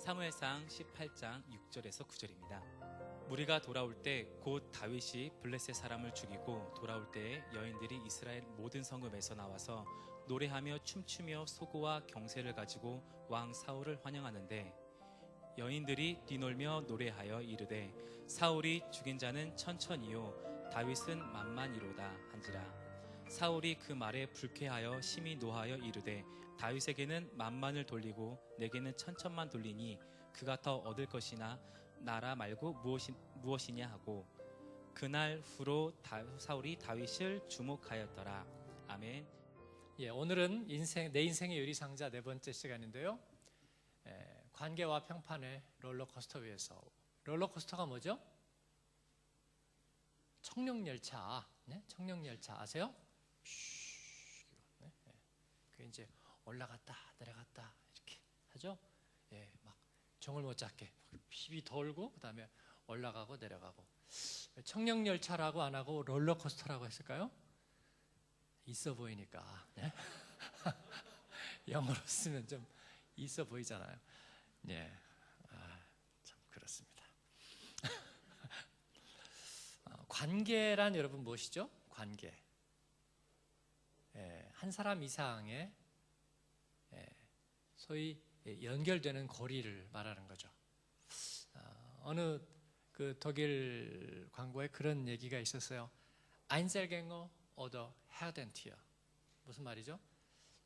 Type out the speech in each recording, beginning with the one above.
사무엘상 18장 6절에서 9절입니다. 무리가 돌아올 때 곧 다윗이 블레셋 사람을 죽이고 돌아올 때에 여인들이 이스라엘 모든 성읍에서 나와서 노래하며 춤추며 소고와 경세를 가지고 왕 사울을 환영하는데, 여인들이 뛰놀며 노래하여 이르되 사울이 죽인 자는 천천히요 다윗은 만만이로다 한지라. 사울이 그 말에 불쾌하여 심히 노하여 이르되 다윗에게는 만만을 돌리고 내게는 천천만 돌리니 그가 더 얻을 것이나 나라 말고 무엇이냐 하고, 그날 후로 사울이 다윗을 주목하였더라. 아멘. 오늘은 내 인생의 유리상자 네 번째 시간인데요. 관계와 평판의 롤러코스터 위에서. 롤러코스터가 뭐죠? 청룡열차. 네? 청룡열차 아세요? 네? 그 이제 올라갔다 내려갔다 이렇게 하죠. 막 정을 못 잡게 핍이 돌고 그다음에 올라가고 내려가고. 청룡열차라고 안 하고 롤러코스터라고 했을까요? 있어 보이니까. 네? 영어로 쓰면 좀 있어 보이잖아요. 참 그렇습니다. 관계란 여러분 무엇이죠? 관계. 한 사람 이상의 소위 연결되는 고리를 말하는 거죠. 어느 그 독일 광고에 그런 얘기가 있었어요. Einzelgänger oder Herdentier. 무슨 말이죠?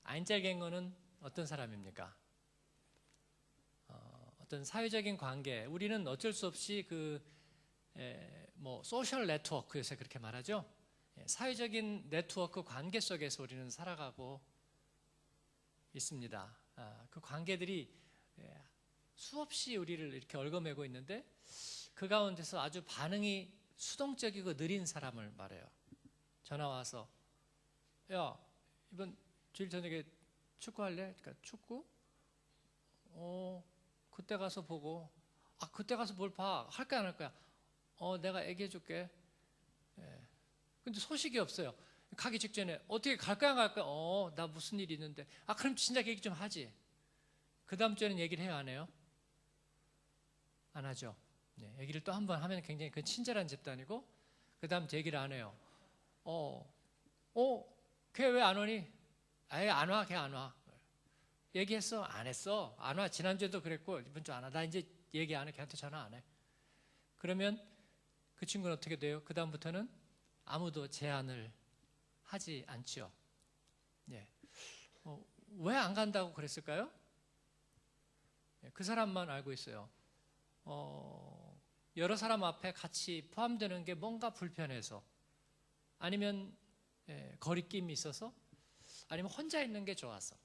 Einzelgänger는 어떤 사람입니까? 어떤 사회적인 관계, 우리는 어쩔 수 없이 소셜 네트워크에서 그렇게 말하죠. 사회적인 네트워크 관계 속에서 우리는 살아가고 있습니다. 그 관계들이 수없이 우리를 이렇게 얽어매고 있는데, 그 가운데서 아주 반응이 수동적이고 느린 사람을 말해요. 전화 와서 야, 이번 주일 저녁에 축구할래? 그러니까 축구? 그때 가서 보고. 그때 가서 뭘 봐? 할 거야 안 할 거야? 내가 얘기해 줄게. 근데 소식이 없어요. 가기 직전에 어떻게 갈 거야 안 갈 거야? 나 무슨 일이 있는데. 그럼 진작 얘기 좀 하지. 그 다음 주에는 얘기를 해요 안 해요? 안 하죠. 얘기를 또 한 번 하면 굉장히 그 친절한 집단이고, 그 다음 얘기를 안 해요. 걔 왜 안 오니? 아예 안 와, 걔 안 와. 얘기했어? 안 했어? 안 와. 지난주에도 그랬고 이번 주 안 와. 나 이제 얘기 안 해. 걔한테 전화 안 해. 그러면 그 친구는 어떻게 돼요? 그 다음부터는 아무도 제안을 하지 않죠. 왜 안 간다고 그랬을까요? 그 사람만 알고 있어요. 여러 사람 앞에 같이 포함되는 게 뭔가 불편해서, 아니면 거리낌이 있어서, 아니면 혼자 있는 게 좋아서,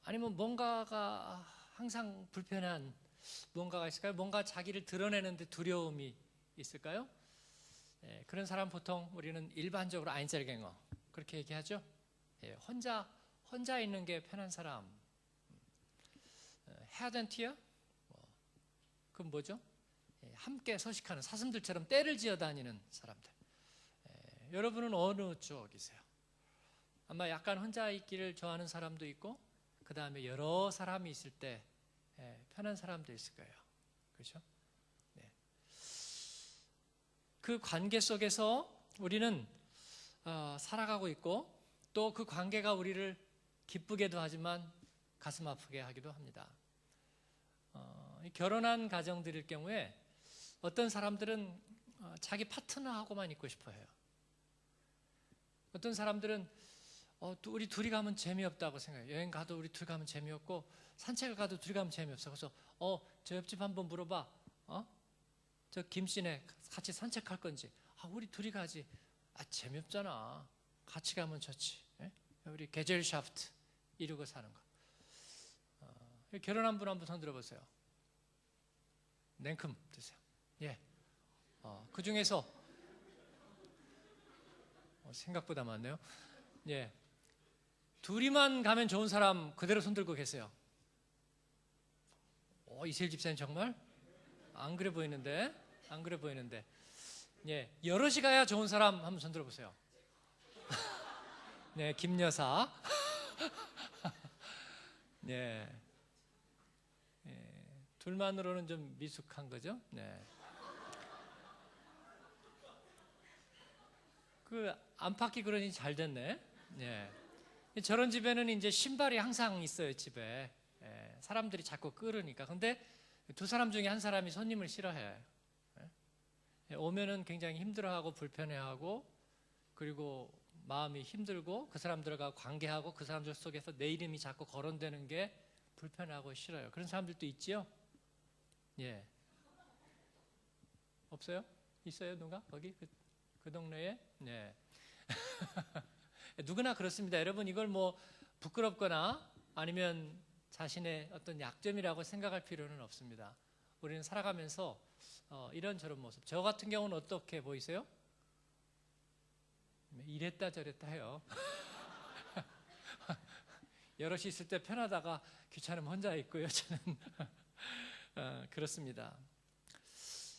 아니면 뭔가가 항상 불편한 뭔가가 있을까요? 뭔가 자기를 드러내는데 두려움이 있을까요? 그런 사람 보통 우리는 일반적으로 아인셀갱어 그렇게 얘기하죠. 혼자 있는 게 편한 사람. 헤어덴티어? 그건 뭐죠? 함께 서식하는 사슴들처럼 떼를 지어 다니는 사람들. 여러분은 어느 쪽이세요? 아마 약간 혼자 있기를 좋아하는 사람도 있고, 그 다음에 여러 사람이 있을 때 편한 사람도 있을 거예요. 그렇죠? 그 관계 속에서 우리는 살아가고 있고, 또 그 관계가 우리를 기쁘게도 하지만 가슴 아프게 하기도 합니다. 결혼한 가정들일 경우에 어떤 사람들은 자기 파트너하고만 있고 싶어 해요. 어떤 사람들은 우리 둘이 가면 재미없다고 생각해요. 여행 가도 우리 둘이 가면 재미없고, 산책을 가도 둘이 가면 재미없어. 그래서 저 옆집 한번 물어봐. 저 김씨네 같이 산책할 건지. 우리 둘이 가지. 재미없잖아. 같이 가면 좋지. 우리 게젤샤프트 이러고 사는 거. 결혼한 분 한번 손 들어보세요. 냉큼 드세요. 그 중에서 생각보다 많네요. 둘이만 가면 좋은 사람 그대로 손 들고 계세요. 이세일 집사님 정말 안 그래 보이는데, 안 그래 보이는데. 여럿이 가야 좋은 사람 한번 손 들어보세요. 김 여사. 둘만으로는 좀 미숙한 거죠. 네. 그 안팎이 그러니 잘 됐네. 네. 저런 집에는 이제 신발이 항상 있어요, 집에. 예, 사람들이 자꾸 끌으니까. 근데 두 사람 중에 한 사람이 손님을 싫어해요. 예, 오면은 굉장히 힘들어하고 불편해하고, 그리고 마음이 힘들고, 그 사람들과 관계하고 그 사람들 속에서 내 이름이 자꾸 거론되는 게 불편하고 싫어요. 그런 사람들도 있지요? 예. 없어요? 있어요, 누가? 거기? 그 동네에? 네. 누구나 그렇습니다. 여러분, 이걸 뭐 부끄럽거나 아니면 자신의 어떤 약점이라고 생각할 필요는 없습니다. 우리는 살아가면서 이런저런 모습. 저 같은 경우는 어떻게 보이세요? 이랬다 저랬다 해요. 여럿이 있을 때 편하다가 귀찮으면 혼자 있고요. 저는 그렇습니다.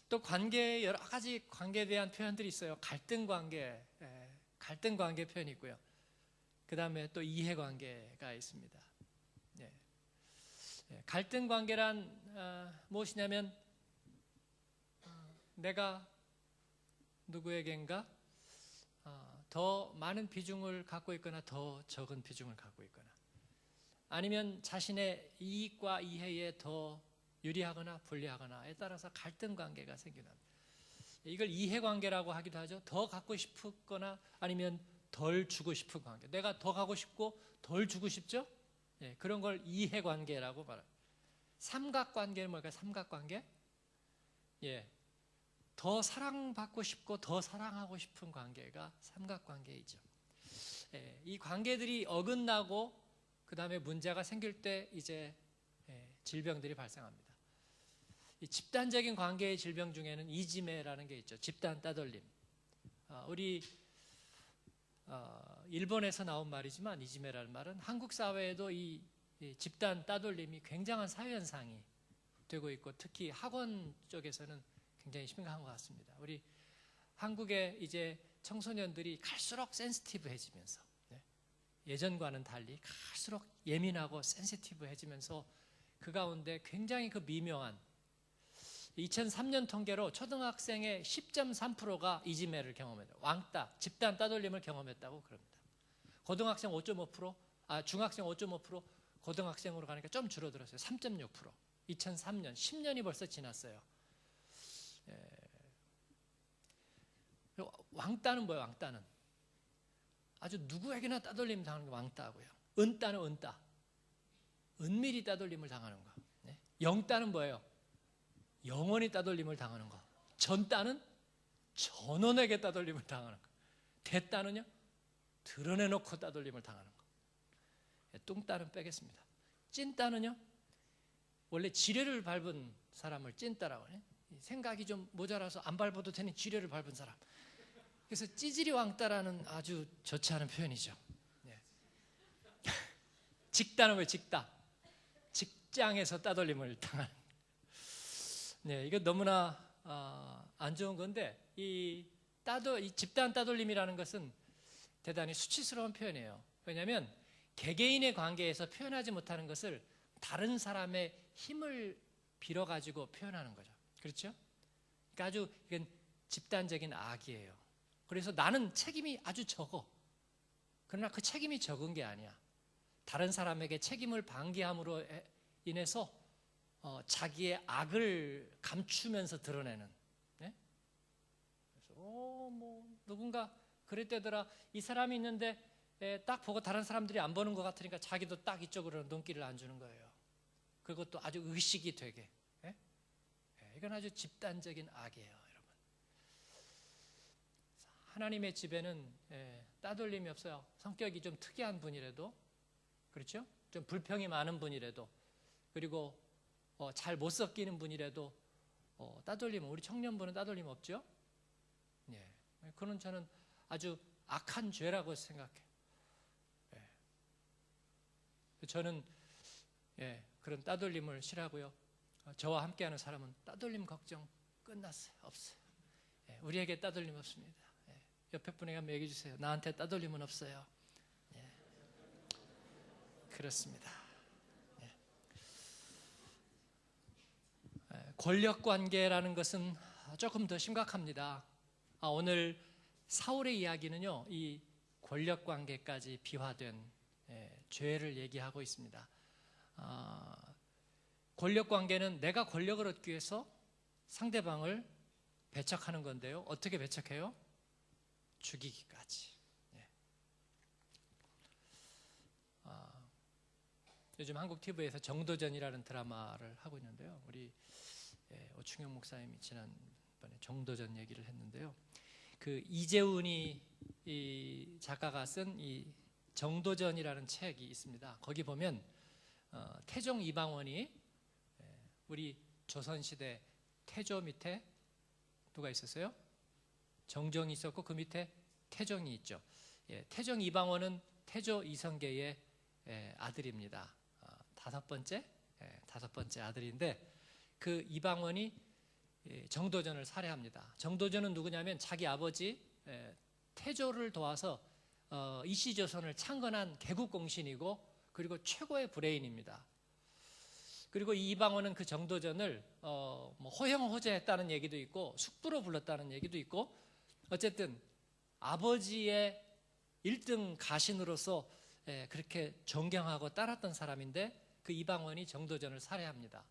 또 관계, 여러 가지 관계에 대한 표현들이 있어요. 갈등 관계, 갈등 관계 표현이 있고요. 그 다음에 또 이해 관계가 있습니다. 예. 갈등 관계란 무엇이냐면 내가 누구에겐가 더 많은 비중을 갖고 있거나 더 적은 비중을 갖고 있거나, 아니면 자신의 이익과 이해에 더 유리하거나 불리하거나에 따라서 갈등 관계가 생기는, 이걸 이해 관계라고 하기도 하죠. 더 갖고 싶거나 아니면 덜 주고 싶은 관계. 내가 더 가고 싶고 덜 주고 싶죠? 예, 그런 걸 이해 관계라고 말합니다. 삼각 관계는 뭘까요? 삼각 관계? 예, 더 사랑받고 싶고 더 사랑하고 싶은 관계가 삼각 관계이죠. 예, 이 관계들이 어긋나고 그 다음에 문제가 생길 때 이제 질병들이 발생합니다. 이 집단적인 관계의 질병 중에는 이지메라는 게 있죠. 집단 따돌림. 우리 일본에서 나온 말이지만 이지메라는 말은 한국 사회에도 이 집단 따돌림이 굉장한 사회현상이 되고 있고, 특히 학원 쪽에서는 굉장히 심각한 것 같습니다. 우리 한국의 이제 청소년들이 갈수록 센시티브해지면서, 예전과는 달리 갈수록 예민하고 센시티브해지면서 그 가운데 굉장히 그 미묘한 2003년 통계로 초등학생의 10.3%가 이지메를 경험했다. 왕따, 집단 따돌림을 경험했다고 그럽니다. 고등학생 5.5%, 중학생 5.5%, 고등학생으로 가니까 좀 줄어들었어요. 3.6%. 2003년, 10년이 벌써 지났어요. 왕따는 뭐예요? 왕따는 아주 누구에게나 따돌림 당하는 게 왕따고요. 은따는 은따, 은밀히 따돌림을 당하는 거. 영따는 뭐예요? 영원히 따돌림을 당하는 거. 전따는 전원에게 따돌림을 당하는 거. 대따는요, 드러내놓고 따돌림을 당하는 거. 뚱따는 빼겠습니다. 찐따는요, 원래 지뢰를 밟은 사람을 찐따라고 해요. 생각이 좀 모자라서 안 밟아도 되는 지뢰를 밟은 사람. 그래서 찌질이 왕따라는 아주 좋지 않은 표현이죠. 직따는 왜 직따? 직장에서 따돌림을 당하는. 이거 너무나 안 좋은 건데, 이 집단 따돌림이라는 것은 대단히 수치스러운 표현이에요. 왜냐하면 개개인의 관계에서 표현하지 못하는 것을 다른 사람의 힘을 빌어가지고 표현하는 거죠. 그렇죠? 그러니까 아주 이건 집단적인 악이에요. 그래서 나는 책임이 아주 적어. 그러나 그 책임이 적은 게 아니야. 다른 사람에게 책임을 방기함으로 인해서 자기의 악을 감추면서 드러내는. 네? 그래서 뭐 누군가 그랬대더라. 이 사람이 있는데 딱 보고 다른 사람들이 안 보는 것 같으니까 자기도 딱 이쪽으로 눈길을 안 주는 거예요. 그것도 아주 의식이 되게. 네? 이건 아주 집단적인 악이에요, 여러분. 하나님의 집에는 따돌림이 없어요. 성격이 좀 특이한 분이라도, 그렇죠? 좀 불평이 많은 분이라도, 그리고 잘 못 섞이는 분이라도 따돌림, 우리 청년부는 따돌림 없죠? 그건 저는 아주 악한 죄라고 생각해요. 저는 그런 따돌림을 싫어하고요. 저와 함께하는 사람은 따돌림 걱정 끝났어요. 없어요. 우리에게 따돌림 없습니다. 옆에 분에게 한번 얘기해 주세요. 나한테 따돌림은 없어요. 그렇습니다. 권력 관계라는 것은 조금 더 심각합니다. 오늘 사울의 이야기는요, 이 권력 관계까지 비화된 죄를 얘기하고 있습니다. 권력 관계는 내가 권력을 얻기 위해서 상대방을 배척하는 건데요. 어떻게 배척해요? 죽이기까지. 요즘 한국 TV에서 정도전이라는 드라마를 하고 있는데요. 우리 오충영 목사님이 지난번에 정도전 얘기를 했는데요. 그 이재훈이 이 작가가 쓴 이 정도전이라는 책이 있습니다. 거기 보면 태종 이방원이 우리 조선시대 태조 밑에 누가 있었어요? 정종이 있었고 그 밑에 태종이 있죠. 태종 이방원은 태조 이성계의 아들입니다. 다섯 번째 아들인데 그 이방원이 정도전을 살해합니다. 정도전은 누구냐면 자기 아버지 태조를 도와서 이시조선을 창건한 개국공신이고 그리고 최고의 브레인입니다. 그리고 이 이방원은 그 정도전을 호형호재했다는 얘기도 있고 숙부로 불렀다는 얘기도 있고 어쨌든 아버지의 1등 가신으로서 그렇게 존경하고 따랐던 사람인데 그 이방원이 정도전을 살해합니다.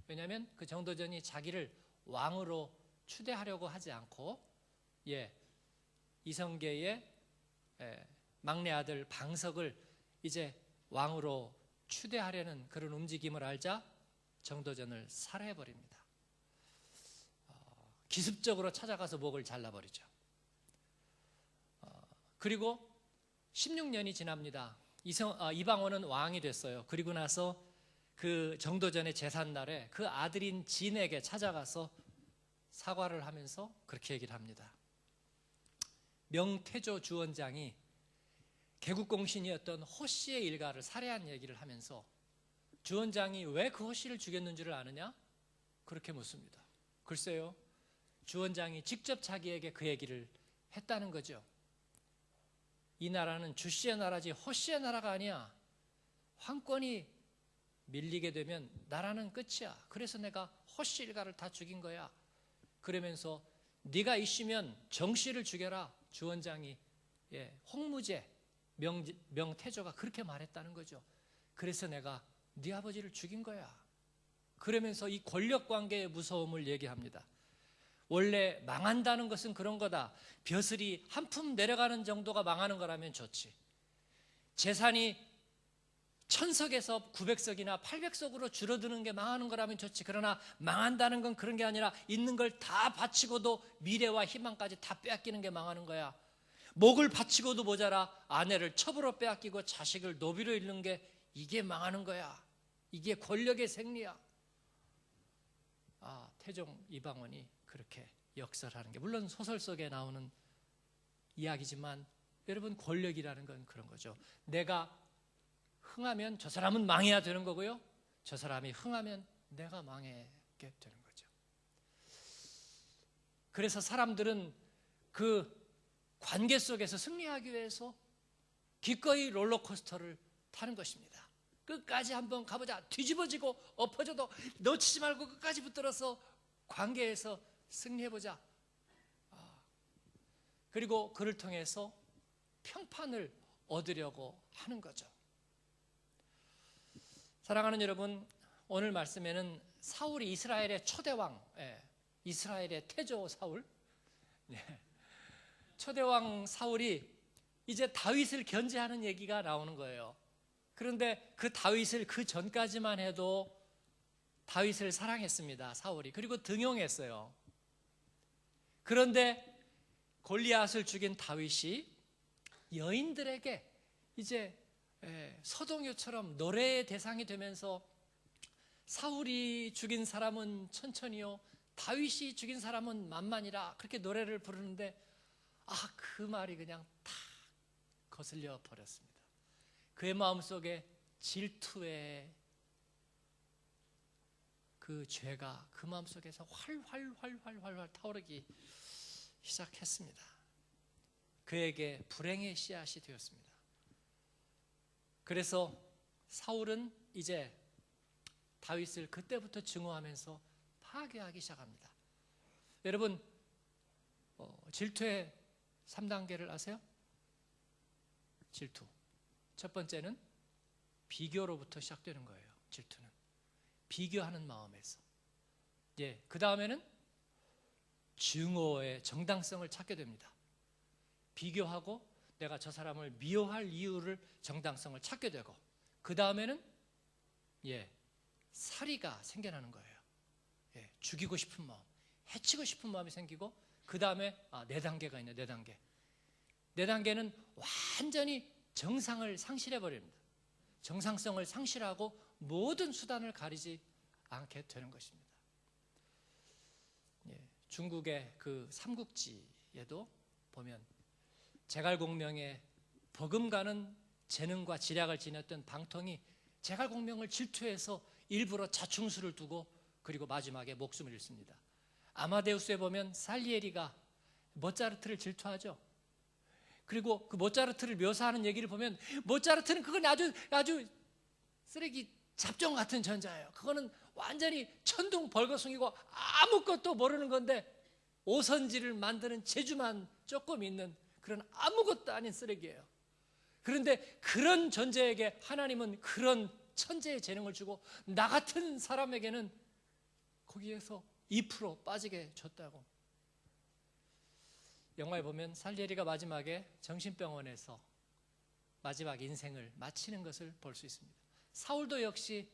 왜냐하면 그 정도전이 자기를 왕으로 추대하려고 하지 않고 이성계의 막내 아들 방석을 이제 왕으로 추대하려는 그런 움직임을 알자 정도전을 살해해버립니다. 기습적으로 찾아가서 목을 잘라버리죠. 그리고 16년이 지납니다. 이방원은 왕이 됐어요. 그리고 나서 그 정도전의 제삿날에 그 아들인 진에게 찾아가서 사과를 하면서 그렇게 얘기를 합니다. 명태조 주원장이 개국공신이었던 호씨의 일가를 살해한 얘기를 하면서 주원장이 왜 그 호씨를 죽였는 줄을 아느냐? 그렇게 묻습니다. 글쎄요, 주원장이 직접 자기에게 그 얘기를 했다는 거죠. 이 나라는 주씨의 나라지 호씨의 나라가 아니야. 황권이 밀리게 되면 나라는 끝이야. 그래서 내가 호씨 일가를 다 죽인 거야. 그러면서 네가 이씨면 정씨를 죽여라. 주원장이 홍무제 명태조가 그렇게 말했다는 거죠. 그래서 내가 네 아버지를 죽인 거야. 그러면서 이 권력관계의 무서움을 얘기합니다. 원래 망한다는 것은 그런 거다. 벼슬이 한 품 내려가는 정도가 망하는 거라면 좋지. 재산이 1000석에서 900석이나 800석으로 줄어드는 게 망하는 거라면 좋지. 그러나 망한다는 건 그런 게 아니라 있는 걸 다 바치고도 미래와 희망까지 다 빼앗기는 게 망하는 거야. 목을 바치고도 모자라 아내를 첩으로 빼앗기고 자식을 노비로 잃는 게 이게 망하는 거야. 이게 권력의 생리야. 태종 이방원이 그렇게 역설하는 게 물론 소설 속에 나오는 이야기지만 여러분 권력이라는 건 그런 거죠. 내가 흥하면 저 사람은 망해야 되는 거고요. 저 사람이 흥하면 내가 망하게 되는 거죠. 그래서 사람들은 그 관계 속에서 승리하기 위해서 기꺼이 롤러코스터를 타는 것입니다. 끝까지 한번 가보자. 뒤집어지고 엎어져도 놓치지 말고 끝까지 붙들어서 관계에서 승리해보자. 그리고 그를 통해서 평판을 얻으려고 하는 거죠. 사랑하는 여러분, 오늘 말씀에는 사울이 이스라엘의 초대왕, 이스라엘의 태조 사울, 초대왕 사울이 이제 다윗을 견제하는 얘기가 나오는 거예요. 그런데 그 다윗을 그 전까지만 해도 다윗을 사랑했습니다. 사울이. 그리고 등용했어요. 그런데 골리앗을 죽인 다윗이 여인들에게 이제 서동요처럼 노래의 대상이 되면서 사울이 죽인 사람은 천천히요, 다윗이 죽인 사람은 만만이라 그렇게 노래를 부르는데 그 말이 그냥 다 거슬려 버렸습니다. 그의 마음속에 질투의 그 죄가 그 마음속에서 활활 타오르기 시작했습니다. 그에게 불행의 씨앗이 되었습니다. 그래서 사울은 이제 다윗을 그때부터 증오하면서 파괴하기 시작합니다. 여러분, 질투의 3단계를 아세요? 질투. 첫 번째는 비교로부터 시작되는 거예요. 질투는 비교하는 마음에서. 그 다음에는 증오의 정당성을 찾게 됩니다. 비교하고 내가 저 사람을 미워할 이유를, 정당성을 찾게 되고, 그 다음에는 살이가 생겨나는 거예요. 죽이고 싶은 마음, 해치고 싶은 마음이 생기고, 그 다음에 4단계가 있네요. 4단계. 4단계는 완전히 정상을 상실해버립니다. 정상성을 상실하고 모든 수단을 가리지 않게 되는 것입니다. 중국의 그 삼국지에도 보면 제갈공명의 버금가는 재능과 지략을 지녔던 방통이 제갈공명을 질투해서 일부러 자충수를 두고 그리고 마지막에 목숨을 잃습니다. 아마데우스에 보면 살리에리가 모차르트를 질투하죠. 그리고 그 모차르트를 묘사하는 얘기를 보면 모차르트는 그건 아주 쓰레기 잡종 같은 전자예요. 그거는 완전히 천둥 벌거숭이고 아무것도 모르는 건데 오선지를 만드는 재주만 조금 있는 그런 아무것도 아닌 쓰레기예요. 그런데 그런 존재에게 하나님은 그런 천재의 재능을 주고 나 같은 사람에게는 거기에서 2% 빠지게 줬다고. 영화에 보면 살리에리가 마지막에 정신병원에서 마지막 인생을 마치는 것을 볼 수 있습니다. 사울도 역시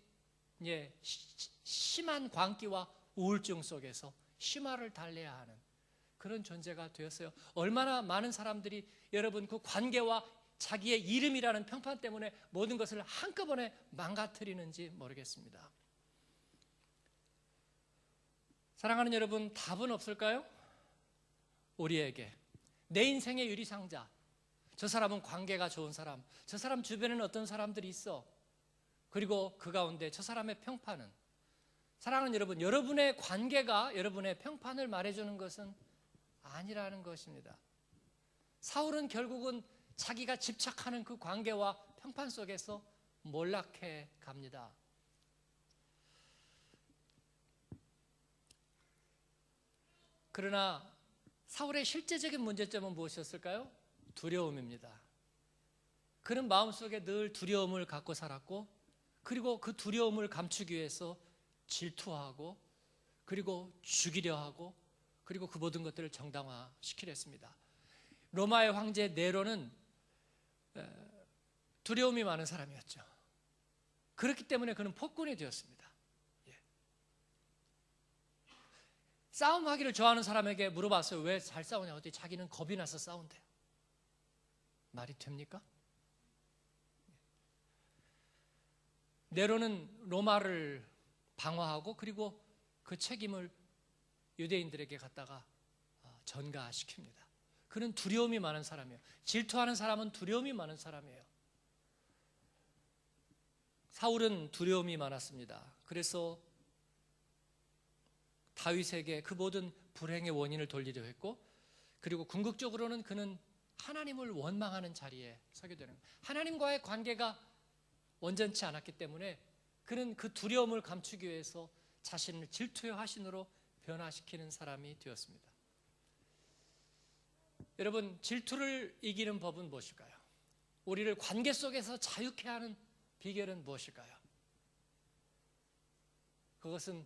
심한 광기와 우울증 속에서 심화를 달래야 하는 그런 존재가 되었어요. 얼마나 많은 사람들이 여러분 그 관계와 자기의 이름이라는 평판 때문에 모든 것을 한꺼번에 망가뜨리는지 모르겠습니다. 사랑하는 여러분, 답은 없을까요? 우리에게 내 인생의 유리상자, 저 사람은 관계가 좋은 사람, 저 사람 주변에는 어떤 사람들이 있어, 그리고 그 가운데 저 사람의 평판은, 사랑하는 여러분, 여러분의 관계가 여러분의 평판을 말해주는 것은 아니라는 것입니다. 사울은 결국은 자기가 집착하는 그 관계와 평판 속에서 몰락해 갑니다. 그러나 사울의 실제적인 문제점은 무엇이었을까요? 두려움입니다. 그는 마음속에 늘 두려움을 갖고 살았고, 그리고 그 두려움을 감추기 위해서 질투하고, 그리고 죽이려 하고, 그리고 그 모든 것들을 정당화시키려 했습니다. 로마의 황제 네로는 두려움이 많은 사람이었죠. 그렇기 때문에 그는 폭군이 되었습니다. 싸움하기를 좋아하는 사람에게 물어봤어요. 왜 잘 싸우냐고 했더니 자기는 겁이 나서 싸운대요. 말이 됩니까? 네로는 로마를 방어하고 그리고 그 책임을 유대인들에게 갖다가 전가시킵니다. 그는 두려움이 많은 사람이에요. 질투하는 사람은 두려움이 많은 사람이에요. 사울은 두려움이 많았습니다. 그래서 다윗에게 그 모든 불행의 원인을 돌리려 했고, 그리고 궁극적으로는 그는 하나님을 원망하는 자리에 서게 되는 거예요. 하나님과의 관계가 온전치 않았기 때문에 그는 그 두려움을 감추기 위해서 자신을 질투의 화신으로 변화시키는 사람이 되었습니다. 여러분, 질투를 이기는 법은 무엇일까요? 우리를 관계 속에서 자유케 하는 비결은 무엇일까요? 그것은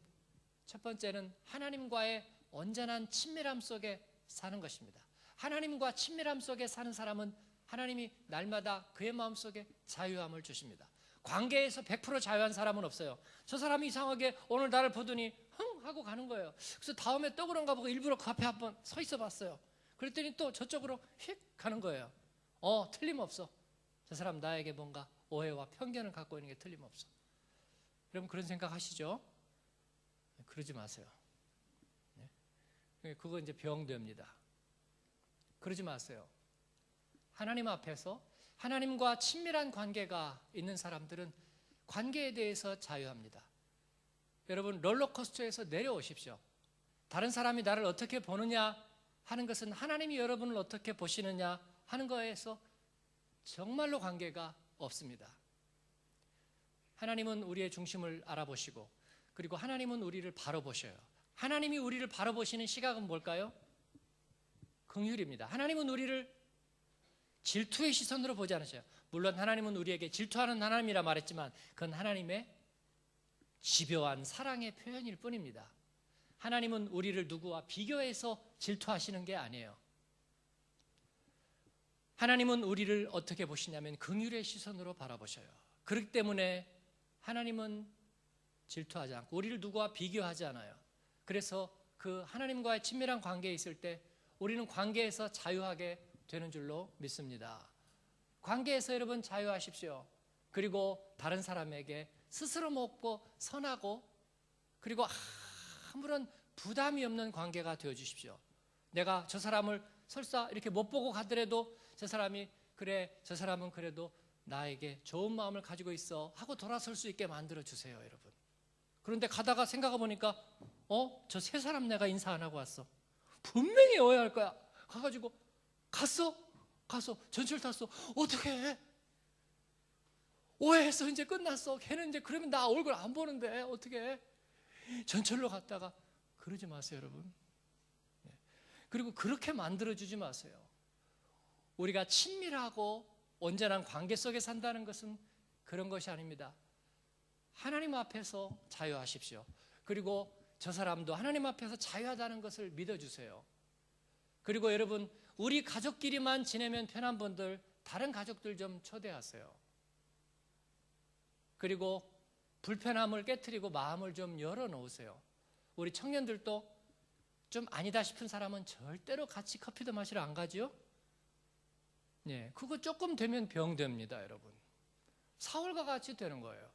첫 번째는 하나님과의 온전한 친밀함 속에 사는 것입니다. 하나님과 친밀함 속에 사는 사람은 하나님이 날마다 그의 마음속에 자유함을 주십니다. 관계에서 100% 자유한 사람은 없어요. 저 사람이 이상하게 오늘 나를 보더니 흥 하고 가는 거예요. 그래서 다음에 또 그런가 보고 일부러 그 앞에 한번 서 있어 봤어요. 그랬더니 또 저쪽으로 휙 가는 거예요. 틀림없어. 저 사람 나에게 뭔가 오해와 편견을 갖고 있는 게 틀림없어. 여러분 그런 생각 하시죠? 그러지 마세요. 그거 이제 병됩니다. 그러지 마세요. 하나님 앞에서 하나님과 친밀한 관계가 있는 사람들은 관계에 대해서 자유합니다. 여러분 롤러코스터에서 내려오십시오. 다른 사람이 나를 어떻게 보느냐 하는 것은 하나님이 여러분을 어떻게 보시느냐 하는 거에서 정말로 관계가 없습니다. 하나님은 우리의 중심을 알아보시고, 그리고 하나님은 우리를 바로 보셔요. 하나님이 우리를 바라보시는 시각은 뭘까요? 긍휼입니다. 하나님은 우리를 질투의 시선으로 보지 않으셔요. 물론 하나님은 우리에게 질투하는 하나님이라 말했지만 그건 하나님의 집요한 사랑의 표현일 뿐입니다. 하나님은 우리를 누구와 비교해서 질투하시는 게 아니에요. 하나님은 우리를 어떻게 보시냐면 긍휼의 시선으로 바라보셔요. 그렇기 때문에 하나님은 질투하지 않고 우리를 누구와 비교하지 않아요. 그래서 그 하나님과의 친밀한 관계에 있을 때 우리는 관계에서 자유하게 되는 줄로 믿습니다. 관계에서 여러분 자유하십시오. 그리고 다른 사람에게 스스럼 없고 선하고 그리고 아무런 부담이 없는 관계가 되어 주십시오. 내가 저 사람을 설사 이렇게 못 보고 가더라도 저 사람이 그래 저 사람은 그래도 나에게 좋은 마음을 가지고 있어 하고 돌아설 수 있게 만들어 주세요, 여러분. 그런데 가다가 생각해 보니까 저 세 사람 내가 인사 안 하고 왔어. 분명히 오해할 거야. 가가지고 가서 전철 탔어. 어떻게 해? 오해해서 이제 끝났어. 걔는 이제 그러면 나 얼굴 안 보는데 어떻게 해? 전철로 갔다가 그러지 마세요, 여러분. 그리고 그렇게 만들어주지 마세요. 우리가 친밀하고 온전한 관계 속에 산다는 것은 그런 것이 아닙니다. 하나님 앞에서 자유하십시오. 그리고 저 사람도 하나님 앞에서 자유하다는 것을 믿어주세요. 그리고 여러분, 우리 가족끼리만 지내면 편한 분들 다른 가족들 좀 초대하세요. 그리고 불편함을 깨트리고 마음을 좀 열어놓으세요. 우리 청년들도 좀 아니다 싶은 사람은 절대로 같이 커피도 마시러 안 가지요? 네, 그거 조금 되면 병됩니다, 여러분. 사울과 같이 되는 거예요.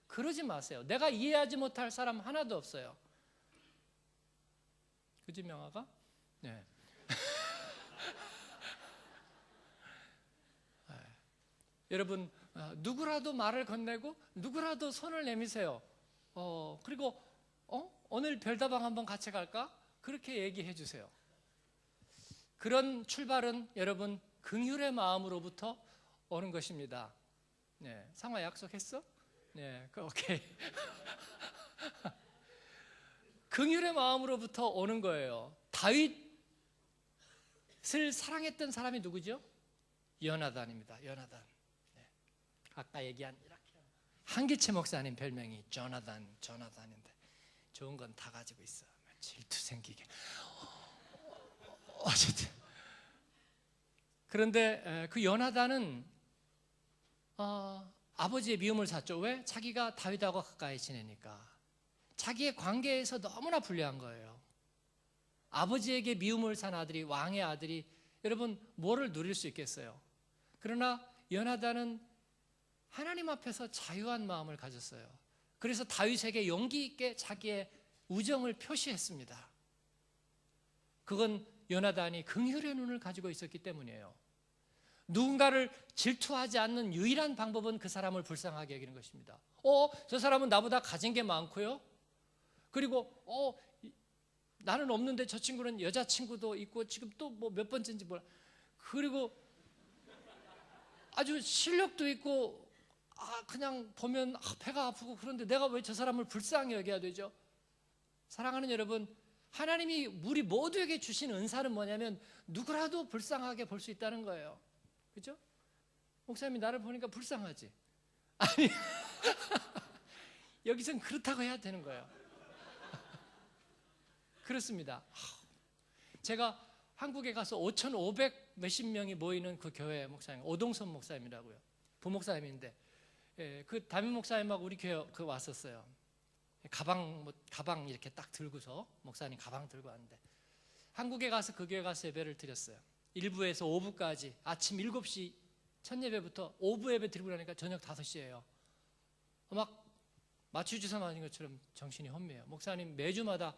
그러지 마세요. 내가 이해하지 못할 사람 하나도 없어요. 그지, 명아가? 네. 여러분, 누구라도 말을 건네고 누구라도 손을 내미세요. 그리고 오늘 별다방 한번 같이 갈까? 그렇게 얘기해 주세요. 그런 출발은 여러분 긍휼의 마음으로부터 오는 것입니다. 네, 상화 약속했어? 네, 오케이. 긍휼의 마음으로부터 오는 거예요. 다윗을 사랑했던 사람이 누구죠? 요나단입니다. 요나단. 네. 아까 얘기한 이렇게 한기채 목사님 별명이 조나단인데 좋은 건 다 가지고 있어. 질투 생기게. 어쨌든 그런데 그 요나단은 아버지의 미움을 샀죠. 왜? 자기가 다윗하고 가까이 지내니까. 자기의 관계에서 너무나 불리한 거예요. 아버지에게 미움을 산 아들이, 왕의 아들이 여러분 뭐를 누릴 수 있겠어요? 그러나 요나단은 하나님 앞에서 자유한 마음을 가졌어요. 그래서 다윗에게 용기 있게 자기의 우정을 표시했습니다. 그건 요나단이 긍휼의 눈을 가지고 있었기 때문이에요. 누군가를 질투하지 않는 유일한 방법은 그 사람을 불쌍하게 여기는 것입니다. 저 사람은 나보다 가진 게 많고요. 그리고 나는 없는데 저 친구는 여자친구도 있고 지금 또 뭐 몇 번째인지 몰라. 그리고 아주 실력도 있고 그냥 보면 배가 아프고 그런데 내가 왜 저 사람을 불쌍히 여겨야 되죠? 사랑하는 여러분, 하나님이 우리 모두에게 주신 은사는 뭐냐면 누구라도 불쌍하게 볼 수 있다는 거예요. 그렇죠? 목사님이 나를 보니까 불쌍하지? 아니 여기선 그렇다고 해야 되는 거예요. 그렇습니다. 제가 한국에 가서 5,500 몇십 명이 모이는 그 교회 목사님, 오동선 목사님이라고요. 부목사님인데 그 담임 목사님하고 우리 교회 왔었어요. 가방 이렇게 딱 들고서 목사님 가방 들고 왔는데 한국에 가서 그 교회 가서 예배를 드렸어요. 1부에서 5부까지 아침 7시 첫 예배부터 5부 예배 드리고 나니까 저녁 5시예요. 막 마취주사 맞은 것처럼 정신이 혼미해요. 목사님 매주마다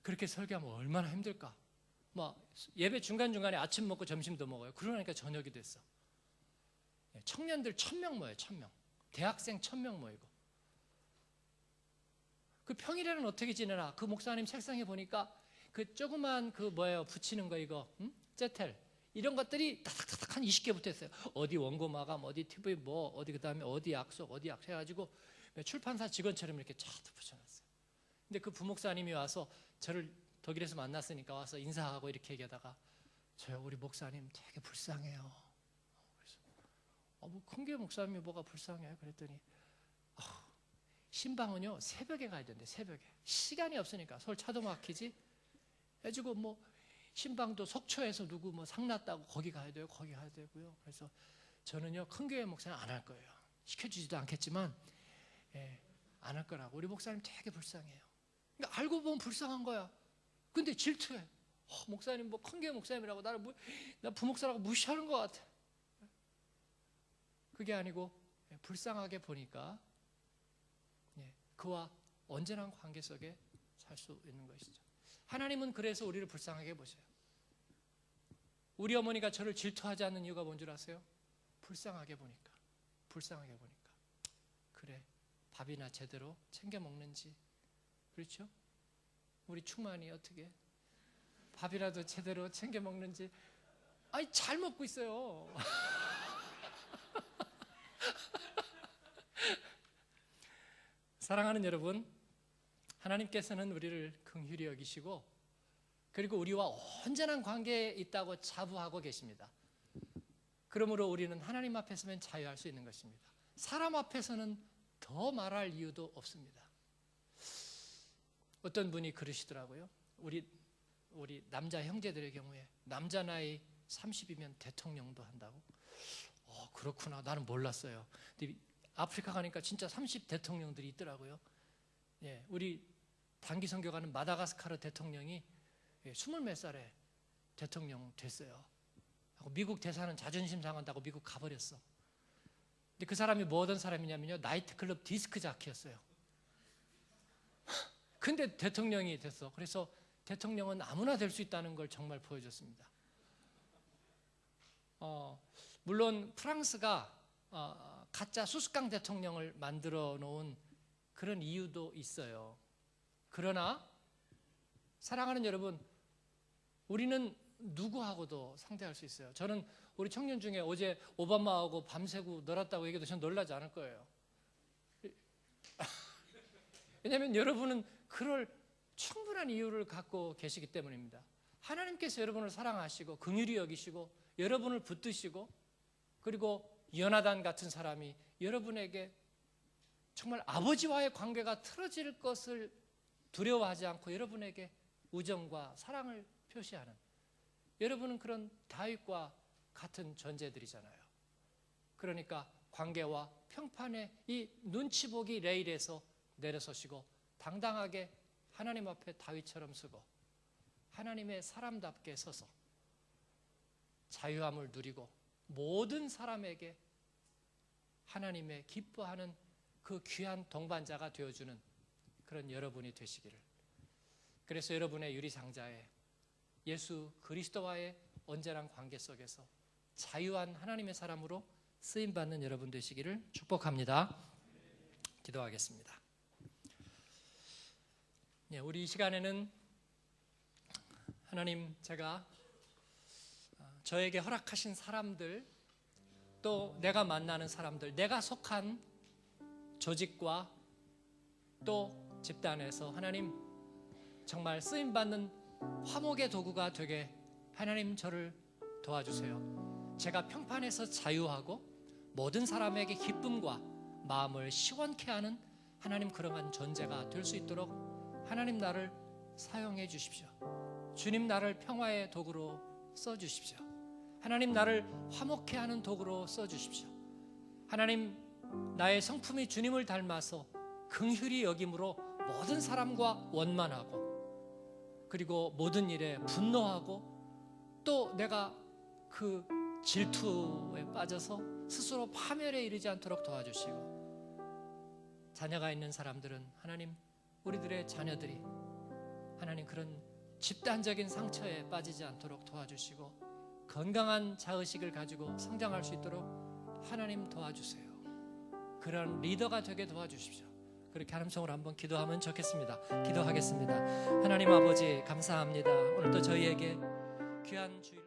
그렇게 설교하면 얼마나 힘들까. 막 예배 중간중간에 아침 먹고 점심도 먹어요. 그러니까 저녁이 됐어. 청년들 1,000명 모여요. 1,000명. 대학생 1,000명 모이고. 그 평일에는 어떻게 지내나? 그 목사님 책상에 보니까 그 조그만 붙이는 거 이거 째텔 이런 것들이 다닥다닥 한 20개 붙어있어요. 어디 원고 마감, 어디 TV 어디 그다음에 어디 약속 해가지고 출판사 직원처럼 이렇게 쫙 붙여놨어요. 근데 그 부목사님이 와서 저를 독일에서 만났으니까 와서 인사하고 이렇게 얘기하다가 저요 우리 목사님 되게 불쌍해요. 그래서 뭐 큰교회 목사님이 뭐가 불쌍해? 그랬더니 신방은요 새벽에 가야 된대. 새벽에 시간이 없으니까 서울 차도 막히지 해주고 뭐 신방도 속초에서 누구 뭐 상났다고 거기 가야 돼요. 거기 가야 되고요. 그래서 저는요 큰교회 목사님 안 할 거예요. 시켜주지도 않겠지만 안 할 거라고. 우리 목사님 되게 불쌍해요. 그러니까 알고 보면 불쌍한 거야. 근데 질투해. 목사님 뭐 큰교회 목사님이라고 나를 나 부목사라고 무시하는 것 같아. 그게 아니고 불쌍하게 보니까 그와 언제나 관계 속에 살 수 있는 것이죠. 하나님은 그래서 우리를 불쌍하게 보셔요. 우리 어머니가 저를 질투하지 않는 이유가 뭔 줄 아세요? 불쌍하게 보니까. 불쌍하게 보니까. 그래, 밥이나 제대로 챙겨 먹는지. 그렇죠? 우리 충만이 어떻게 밥이라도 제대로 챙겨 먹는지. 아니 잘 먹고 있어요. 사랑하는 여러분, 하나님께서는 우리를 긍휼히 여기시고 그리고 우리와 온전한 관계에 있다고 자부하고 계십니다. 그러므로 우리는 하나님 앞에서만 자유할 수 있는 것입니다. 사람 앞에서는 더 말할 이유도 없습니다. 어떤 분이 그러시더라고요. 우리 남자 형제들의 경우에 남자 나이 30이면 대통령도 한다고. 그렇구나. 나는 몰랐어요. 근데 아프리카 가니까 진짜 30 대통령들이 있더라고요. 우리 단기 선교 가는 마다가스카르 대통령이 20몇 살에 대통령 됐어요. 미국 대사는 자존심 상한다고 미국 가버렸어. 근데 그 사람이 뭐 하던 사람이냐면요, 나이트클럽 디스크 자키였어요. 근데 대통령이 됐어. 그래서 대통령은 아무나 될 수 있다는 걸 정말 보여줬습니다. 물론 프랑스가 가짜 수수깡 대통령을 만들어 놓은 그런 이유도 있어요. 그러나 사랑하는 여러분, 우리는 누구하고도 상대할 수 있어요. 저는 우리 청년 중에 어제 오바마하고 밤새고 놀았다고 얘기해도 저는 놀라지 않을 거예요. 왜냐하면 여러분은 그럴 충분한 이유를 갖고 계시기 때문입니다. 하나님께서 여러분을 사랑하시고 긍휼히 여기시고 여러분을 붙드시고 그리고 요나단 같은 사람이 여러분에게 정말 아버지와의 관계가 틀어질 것을 두려워하지 않고 여러분에게 우정과 사랑을 표시하는, 여러분은 그런 다윗과 같은 존재들이잖아요. 그러니까 관계와 평판의 이 눈치보기 레일에서 내려서시고 당당하게 하나님 앞에 다윗처럼 서고 하나님의 사람답게 서서 자유함을 누리고 모든 사람에게 하나님의 기뻐하는 그 귀한 동반자가 되어주는 그런 여러분이 되시기를. 그래서 여러분의 유리상자에 예수 그리스도와의 온전한 관계 속에서 자유한 하나님의 사람으로 쓰임받는 여러분 되시기를 축복합니다. 기도하겠습니다. 우리 이 시간에는 하나님, 제가 저에게 허락하신 사람들, 또 내가 만나는 사람들, 내가 속한 조직과 또 집단에서 하나님 정말 쓰임받는 화목의 도구가 되게 하나님 저를 도와주세요. 제가 평판에서 자유하고 모든 사람에게 기쁨과 마음을 시원케 하는 하나님 그러한 존재가 될 수 있도록 하나님 나를 사용해 주십시오. 주님 나를 평화의 도구로 써주십시오. 하나님 나를 화목케 하는 도구로 써주십시오. 하나님 나의 성품이 주님을 닮아서 긍휼히 여김으로 모든 사람과 원만하고 그리고 모든 일에 분노하고 또 내가 그 질투에 빠져서 스스로 파멸에 이르지 않도록 도와주시고, 자녀가 있는 사람들은 하나님 우리들의 자녀들이 하나님 그런 집단적인 상처에 빠지지 않도록 도와주시고 건강한 자의식을 가지고 성장할 수 있도록 하나님 도와주세요. 그런 리더가 되게 도와주십시오. 그렇게 하나님 성으로 한번 기도하면 좋겠습니다. 기도하겠습니다. 하나님 아버지 감사합니다. 오늘도 저희에게 귀한 주일